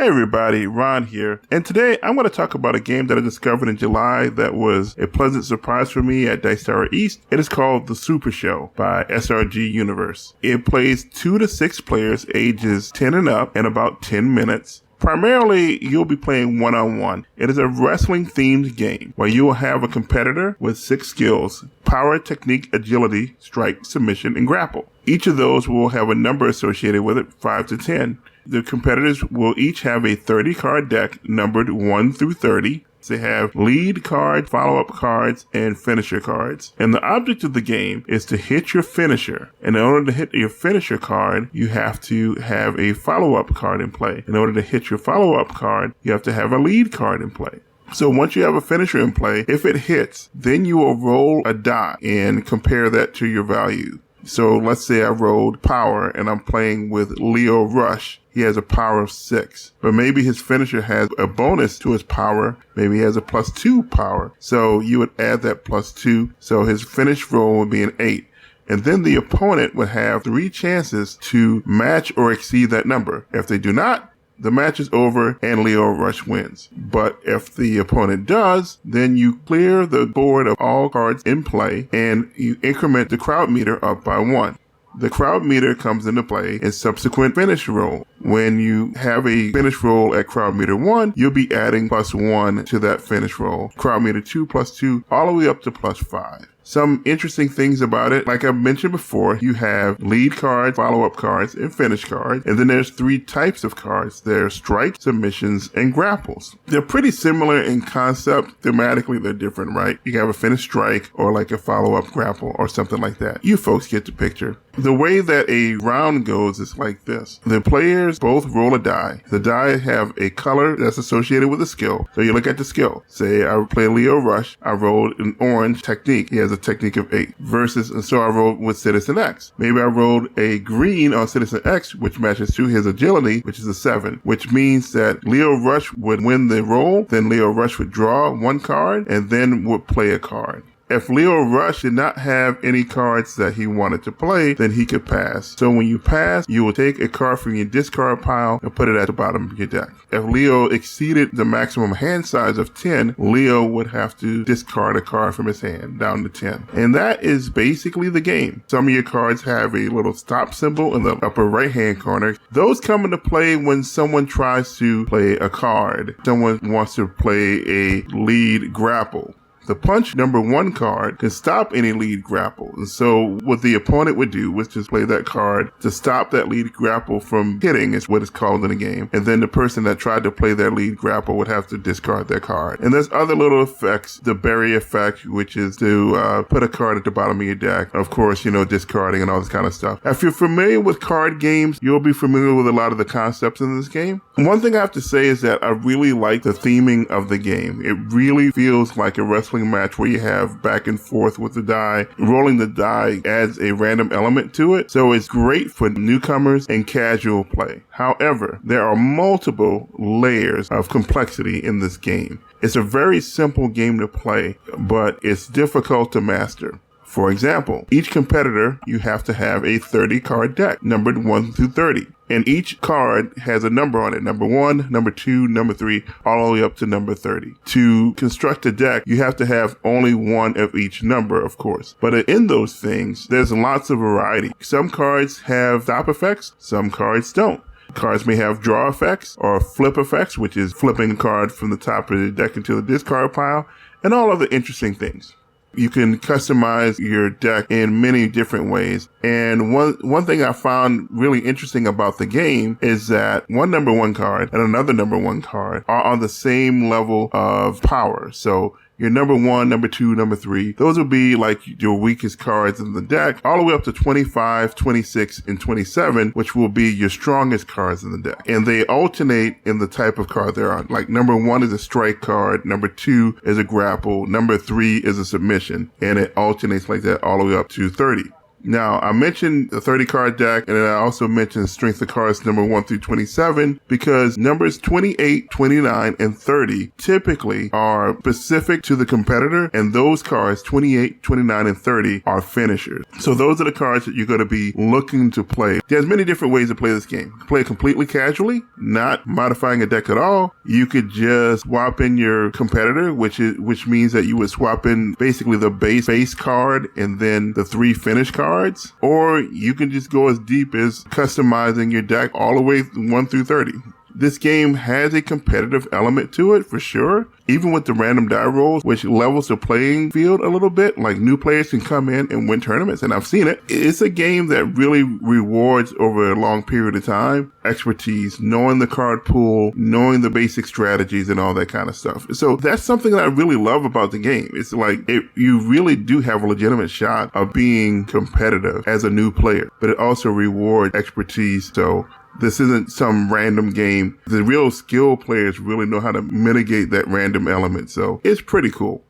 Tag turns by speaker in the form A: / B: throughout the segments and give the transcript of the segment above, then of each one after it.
A: Hey everybody, Ron here, and today I'm going to talk about a game that I discovered in July that was a pleasant surprise for me at Dice Tower East. It is called the Supershow by SRG Universe. It plays 2 to 6 players ages 10 and up in about 10 minutes. Primarily, you'll be playing one-on-one. It is a wrestling-themed game where you will have a competitor with 6 skills: power, technique, agility, strike, submission, and grapple. Each of those will have a number associated with it, 5 to 10. The competitors will each have a 30-card deck numbered 1 through 30. They have lead cards, follow-up cards, and finisher cards. And the object of the game is to hit your finisher. And in order to hit your finisher card, you have to have a follow-up card in play. In order to hit your follow-up card, you have to have a lead card in play. So once you have a finisher in play, if it hits, then you will roll a die and compare that to your value. So let's say I rolled power and I'm playing with Leo Rush. He has a power of 6, but maybe his finisher has a bonus to his power. Maybe he has a +2 power. So you would add that +2. So his finish roll would be an 8. And then the opponent would have 3 chances to match or exceed that number. If they do not, the match is over and Leo Rush wins. But if the opponent does, then you clear the board of all cards in play and you increment the crowd meter up by 1. The crowd meter comes into play in subsequent finish roll. When you have a finish roll at crowd meter 1, you'll be adding +1 to that finish roll. Crowd meter 2 +2, all the way up to +5. Some interesting things about it, like I mentioned before, you have lead cards, follow-up cards, and finish cards. And then there's 3 types of cards. There's strikes, submissions, and grapples. They're pretty similar in concept. Thematically, they're different, right? You can have a finish strike or like a follow-up grapple or something like that. You folks get the picture. The way that a round goes is like this. The players both roll a die. The die have a color that's associated with a skill. So you look at the skill. Say I play Leo Rush. I rolled an orange technique. He has a technique of 8 and so I rolled with Citizen X. Maybe I rolled a green on Citizen X, which matches to his agility, which is a 7, which means that Leo Rush would win the roll. Then Leo Rush would draw 1 card and then would play a card. If Leo Rush did not have any cards that he wanted to play, then he could pass. So when you pass, you will take a card from your discard pile and put it at the bottom of your deck. If Leo exceeded the maximum hand size of 10, Leo would have to discard a card from his hand down to 10. And that is basically the game. Some of your cards have a little stop symbol in the upper right-hand corner. Those come into play when someone tries to play a card. Someone wants to play a lead grapple. The punch number 1 card can stop any lead grapple. And so what the opponent would do was just play that card to stop that lead grapple from hitting, is what it's called in the game. And then the person that tried to play their lead grapple would have to discard their card. And there's other little effects. The bury effect, which is to put a card at the bottom of your deck. Of course, discarding and all this kind of stuff. If you're familiar with card games, you'll be familiar with a lot of the concepts in this game. One thing I have to say is that I really like the theming of the game. It really feels like a wrestling match where you have back and forth with the die. Rolling the die adds a random element to it, so it's great for newcomers and casual play. However, there are multiple layers of complexity in this game. It's a very simple game to play, but it's difficult to master. For example, each competitor, you have to have a 30-card deck, numbered 1 through 30. And each card has a number on it, number 1, number 2, number 3, all the way up to number 30. To construct a deck, you have to have only one of each number, of course. But in those things, there's lots of variety. Some cards have stop effects, some cards don't. Cards may have draw effects or flip effects, which is flipping a card from the top of the deck into the discard pile, and all other interesting things. You can customize your deck in many different ways. And one thing I found really interesting about the game is that one number 1 card and another number 1 card are on the same level of power. So your number 1, number 2, number 3, those will be like your weakest cards in the deck, all the way up to 25, 26, and 27, which will be your strongest cards in the deck. And they alternate in the type of card they're on. Like number 1 is a strike card, number 2 is a grapple, number 3 is a submission, and it alternates like that all the way up to 30. Now, I mentioned the 30 card deck, and then I also mentioned strength of cards number 1 through 27, because numbers 28, 29, and 30 typically are specific to the competitor, and those cards, 28, 29, and 30, are finishers. So those are the cards that you're going to be looking to play. There's many different ways to play this game. You can play it completely casually, not modifying a deck at all. You could just swap in your competitor, which means that you would swap in basically the base card and then the 3 finish cards, or you can just go as deep as customizing your deck all the way 1 through 30. This game has a competitive element to it for sure, even with the random die rolls, which levels the playing field a little bit. Like, new players can come in and win tournaments, and I've seen it. It's a game that really rewards over a long period of time expertise, knowing the card pool, knowing the basic strategies and all that kind of stuff. So that's something that I really love about the game. It's like you really do have a legitimate shot of being competitive as a new player, but it also rewards expertise. So this isn't some random game. The real skill players really know how to mitigate that random element. So it's pretty cool.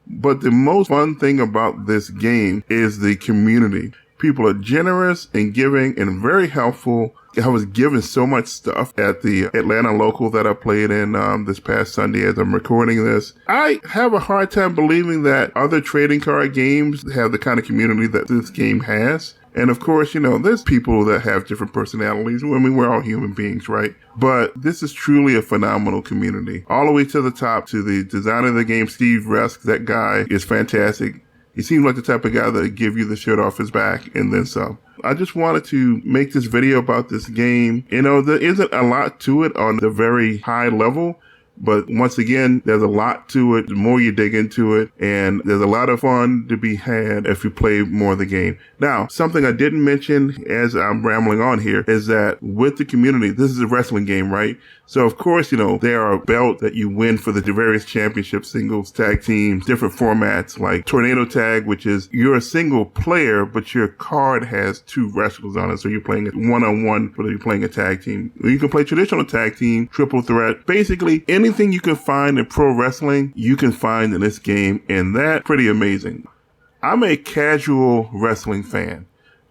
A: But the most fun thing about this game is the community. People are generous and giving and very helpful. I was given so much stuff at the Atlanta local that I played in this past Sunday as I'm recording this. I have a hard time believing that other trading card games have the kind of community that this game has. And of course, there's people that have different personalities. I mean, we're all human beings, right? But this is truly a phenomenal community. All the way to the top, to the designer of the game, Steve Resk. That guy is fantastic. He seems like the type of guy that would give you the shirt off his back and then some. I just wanted to make this video about this game. There isn't a lot to it on the very high level. But once again, there's a lot to it. The more you dig into it, and there's a lot of fun to be had if you play more of the game. Now, something I didn't mention as I'm rambling on here is that with the community, this is a wrestling game, right? So of course, there are belts that you win for the various championships, singles, tag teams, different formats like Tornado Tag, which is you're a single player, but your card has 2 wrestlers on it. So you're playing it one-on-one, but you're playing a tag team. You can play traditional tag team, triple threat, basically anything you can find in pro wrestling, you can find in this game, and that's pretty amazing. I'm a casual wrestling fan.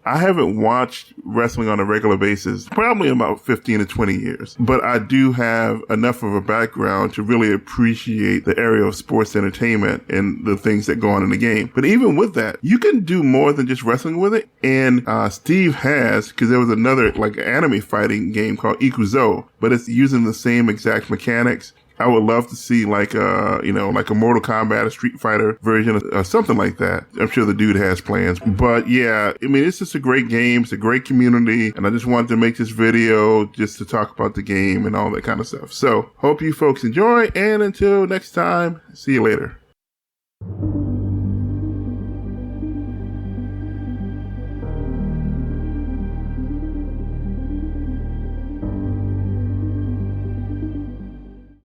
A: I haven't watched wrestling on a regular basis probably in about 15 to 20 years, but I do have enough of a background to really appreciate the area of sports entertainment and the things that go on in the game. But even with that, you can do more than just wrestling with it. And Steve has, because there was another like anime fighting game called Ikuzo, but it's using the same exact mechanics. I would love to see like a Mortal Kombat, a Street Fighter version or something like that. I'm sure the dude has plans. But yeah, I mean, it's just a great game. It's a great community. And I just wanted to make this video just to talk about the game and all that kind of stuff. So hope you folks enjoy. And until next time, see you later.